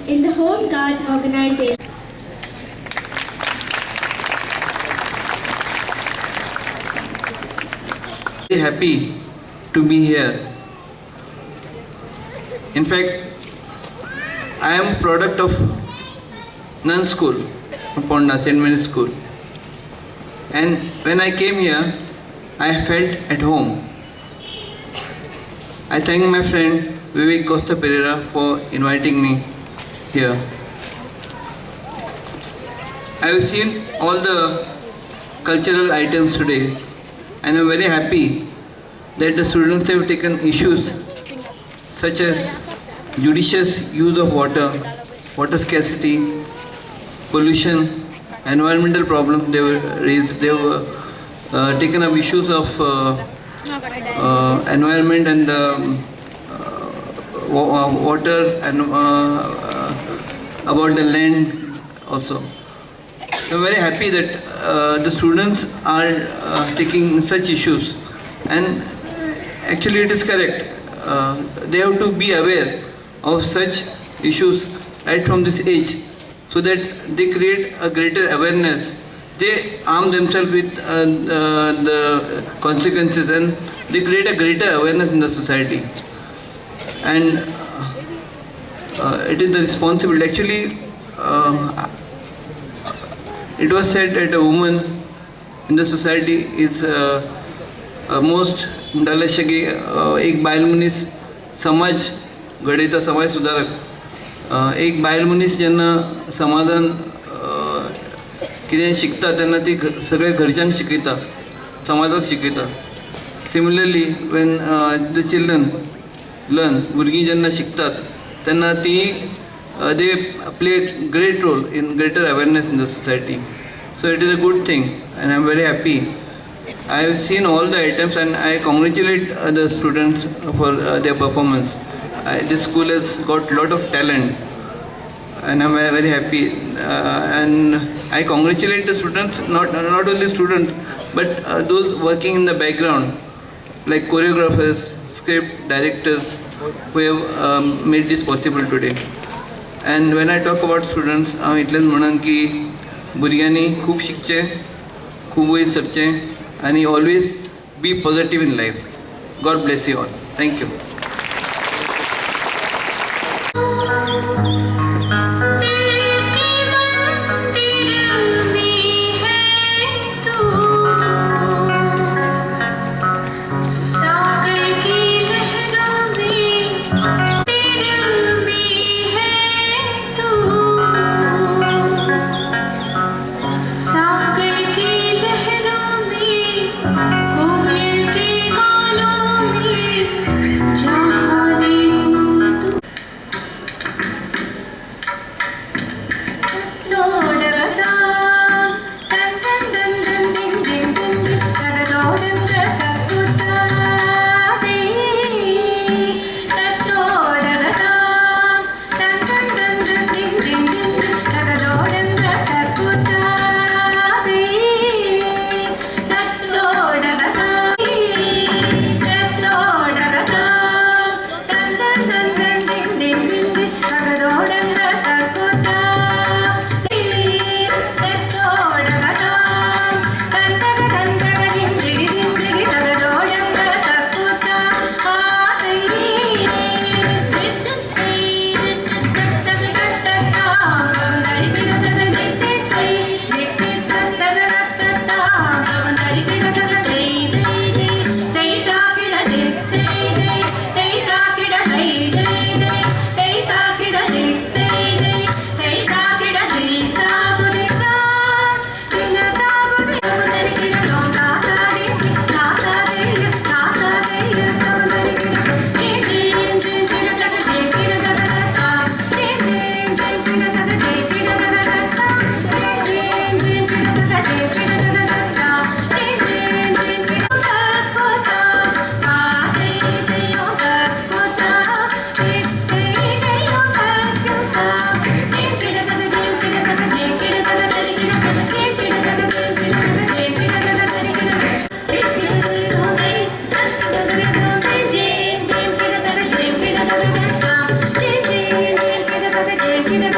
in the Home Guards organization. Very happy to be here. In fact, I am product of Nun School, Ponda, St. Mary's School. And when I came here, I felt at home. I thank my friend Vivek Costa Pereira for inviting me here. I have seen all the cultural items today, and I am very happy that the students have taken issues such as judicious use of water, water scarcity, pollution, environmental problems. They were raised. They were taken up issues of environment and water and about the land also. So I'm very happy that the students are taking such issues, and actually it is correct. They have to be aware of such issues right from this age, so that they create a greater awareness. They arm themselves with the consequences, and they create a greater awareness in the society. And it is the responsibility. Actually, it was said that a woman in the society is most म्हणटाले अशें की एक बायल मनीस समाज घडयता, समाज सुदारक. एक बायल मनीस जेन्ना समाजान कितें शिकता तेन्ना ती सगळे घरच्यांक शिकयता, समाजाक शिकयता. Similarly when the children learn, भुरगीं जेन्ना शिकतात तेन्ना ती they play great role in greater awareness in the society. So it is a good thing, and I am very happy. I have seen all the items, and I congratulate the students for their performance. This school has got a lot of talent, and I am very happy. And I congratulate the students, not only students, but those working in the background, like choreographers, script directors, who have made this possible today. And when I talk about students, हांव इतलेंच म्हणन की भुरग्यांनी खूब शिकचें, खूब वयर सरचें, आनी always be positive in life. God bless you all. Thank you.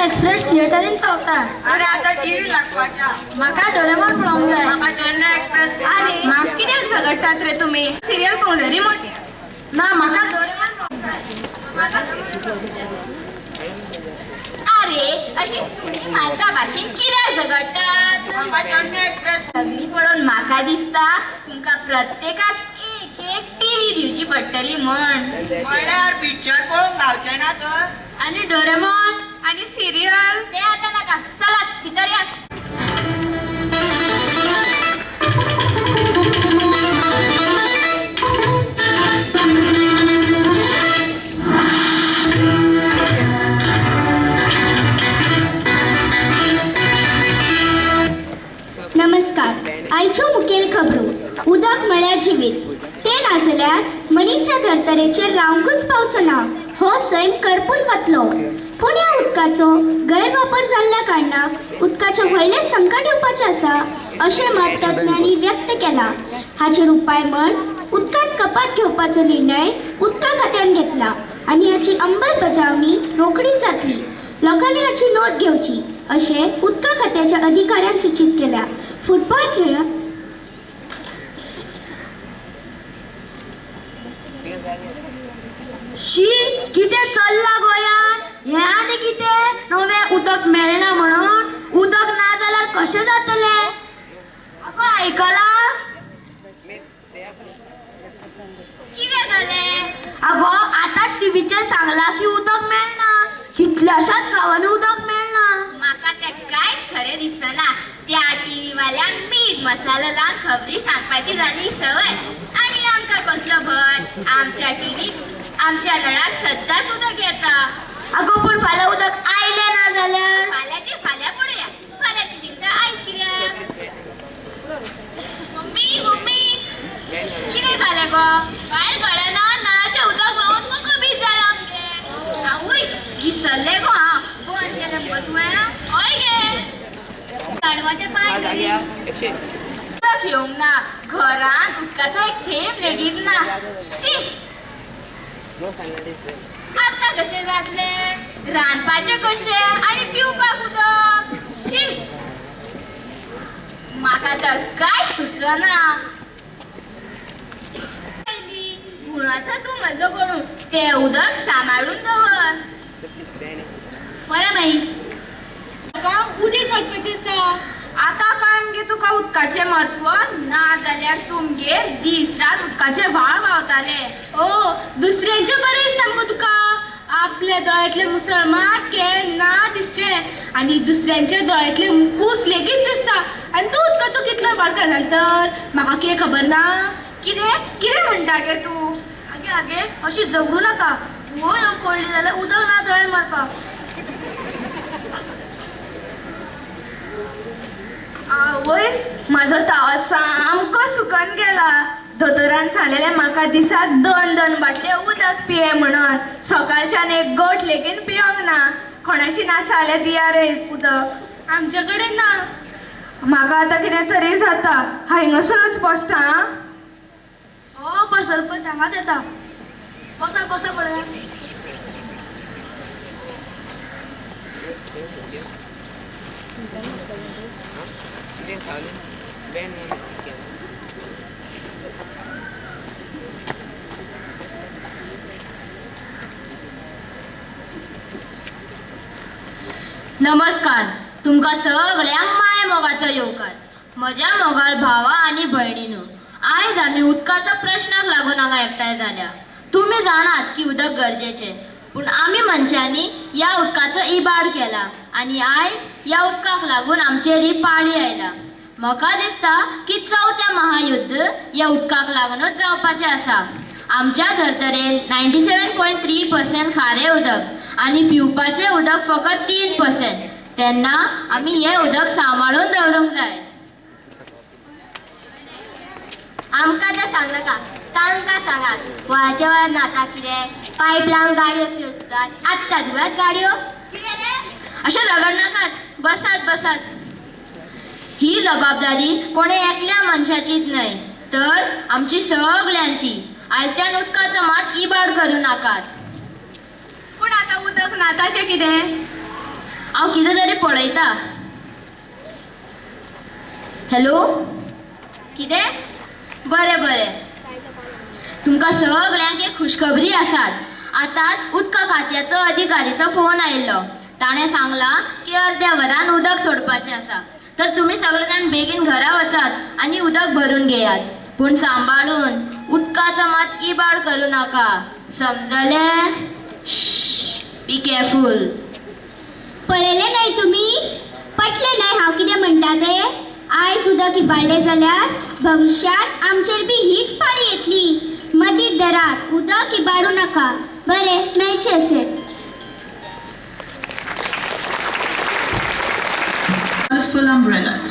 Express थिएटरीन चवता अरे आता टीव्ही लागपाचा म्हाका डोरेमॉन पळोवंक जाय म्हाका चेन्नई एक्सप्रेस आणि म्हाका कित्याक झगडटात रे तुमी सिरियल पळोवंक जाय रिमोट ना म्हाका डोरेमॉन पळोवंक जाय अरे अशी सुणी माझ्या भाशेन कित्याक झगडटात म्हाका चेन्नई एक्सप्रेस सगळी पळोवन म्हाका दिसता तुमकां प्रत्येकाक एक एक टीव्ही दिवची पडटली म्हण म्हणल्यार पिक्चर पळोवंक गावचें ना तर आणि डोरेमॉन आणि सिरियल ते आता नाका चलात भितर यात नमस्कार आयच्यो मुखेल खबरो उदक म्हळ्यार जिवीत ते नाजाल्यार मनीस ह्या धर्तरेचेर रावंकूच पावचो ना हो सैम करपून वतलो पूण ह्या उदकाचो गैरवापर जाल्ल्या कारणाक उदकाचें व्हडलें संकट येवपाचें आसा अशें मत तज्ञांनी व्यक्त केलां हाचेर उपाय म्हण उदकांत कपात घेवपाचो निर्णय उदका खात्यान घेतला आनी हाची अंमलबजावणी रोखडीच जातली लोकांनी हाची नोंद घेवची अशें उदका खात्याच्या अधिकाऱ्यान सूचित केल्या फुटबॉल खेळ शी कितें चल्ला गोंयान हें आनी कितें नवें उदक मेळना म्हणून उदक ना जाल्यार कशें जातलें आगो आयकलां कितें जालें आगो आतांच टीव्हीचेर सांगलां की उदक मेळना कितल्याशाच गांवांनी उदक मेळना म्हाका तें कांयच खरें दिसना त्या टीव्ही वाल्यांक मीठ मसालो लावन खबरी सांगपाची जाली संवय आनी आमकां कसलो भंय आमच्या टीव्हीक आमच्या नळाक सद्दांच उदक येता आगो पूण फाल्यां उदक आयलें ना जाल्यार फाल्यांची फाल्यां पळोवया फाल्यांची चिंता आयज कित्याक मम्मी मम्मी कितें जालें गो भायर घराना नळाचें उदक व्हांवून कोको बीत जाला आमगे आवय विसरलें गो हांव बंद केलें मुगो तुवें हय गे गाडवाचें पांय घाली उदक येवंक ना घरांत उदकाचो एक थेंब लेगीत ना शी आतां कशें जातलें रांदपाचें कशें आनी पिवपाक उदक शी म्हाका तर कांयच सुचना गुणाचो तूं म्हजो कोणू तें उदक सांबाळून दवर बरें बाई तुका उदीक पडपाचें आसा आतां कळ्ळें मगे तुका उदकाचें म्हत्व ना जाल्यार तुमगेर दीस रात उदकाचे व्हाळ व्हांवताले ओ दुसऱ्यांचे बरें सांगो तुका आपल्या दोळ्यांतले मुसळमान केन्ना दिसचें आनी दुसऱ्यांच्या दोळ्यांतले कूस लेगीत दिसता आनी तूं उदकाचो कितलो वाडकार जाल तर म्हाका कितें खबर ना कितें कितें म्हणटा गे तूं आगे आगे अशी झगडू नाका वो येवन पडली जाल्यार उदक ना दोळ्यान मारपाक आवयस म्हाजो ताव सामको सुकन गेला दोतोरान सांगलेलें म्हाका दिसाक 2 बाटल्यो उदक पिये म्हणून सकाळच्यान एक गोट लेगीन पियोंक ना कोणाशी नासा जाल्यार दिया रे उदक आमचे कडेन ना म्हाका आतां कितें तरी जाता हांगासरूच बसता आं? हो पण सरपंच हांगाच येता बसा बसा पळया नमस्कार तुमकां सगळ्यांक माय मोगाचो येवकार. म्हज्या मोगाळ भावा आनी भयणीनो, आयज आमी उदकाच्या प्रश्नाक लागून हांगा एकठांय जाल्या. तुमी जाणात की उदक गरजेचें, पूण आमी मनशांनी ह्या उदकाचो इबाड केला आनी आयज ह्या उदकाक लागून आमचेर ही पाळी आयला. म्हाका दिसता की चवथें महायुध्द ह्या उदकाक लागूनच जावपाचें आसा. आमच्या धर्तरेन 97.3% खारें उदक आनी पिवपाचें उदक फकत 3%. तेन्ना आमी हें उदक सांबाळून दवरूंक जाय. आमकां तें सांगनाका, तांकां सांगात. वळाच्या वळार नाता कितें, पायप लावन गाडयो फिरतात, आत्तां दिवात गाडयो कितें रे? अशें झगडनाकात, बसात बसात. ही जबाबदारी कोणे एकल्या मनशाचीच न्हय, तर आमची सगळ्यांची. आयजच्यान उदकाचो मात इबाड करूं नाकात. पूण आतां उदक नाताचें कितें? हांव कितें तरी पळयता. हॅलो, कितें? बरें बरें. तुमकां सगळ्यांक एक खुशखबरी आसात. आतांच उदका खात्याचो अधिकारीचो फोन आयिल्लो. ताणें सांगलां की अर्द्या वरान उदक सोडपाचें आसा. तर तुमी सगळे जाण बेगीन घरा वचात आनी उदक भरून घेयात. पूण सांबाळून, उदकाचो मात इबाड करूं नाका, समजलें? बी केअरफूल. पळयलें नाही तुम्ही? पटलें नाही हांव कितें म्हणटा तें? आयज उदक इबाडलें जाल्यार भविश्यांत आमचेर बी हीच पाळी येतली. मदींच दरात उदक इबाडूं नाका. बरें, मेळचें असेल. Full umbrellas.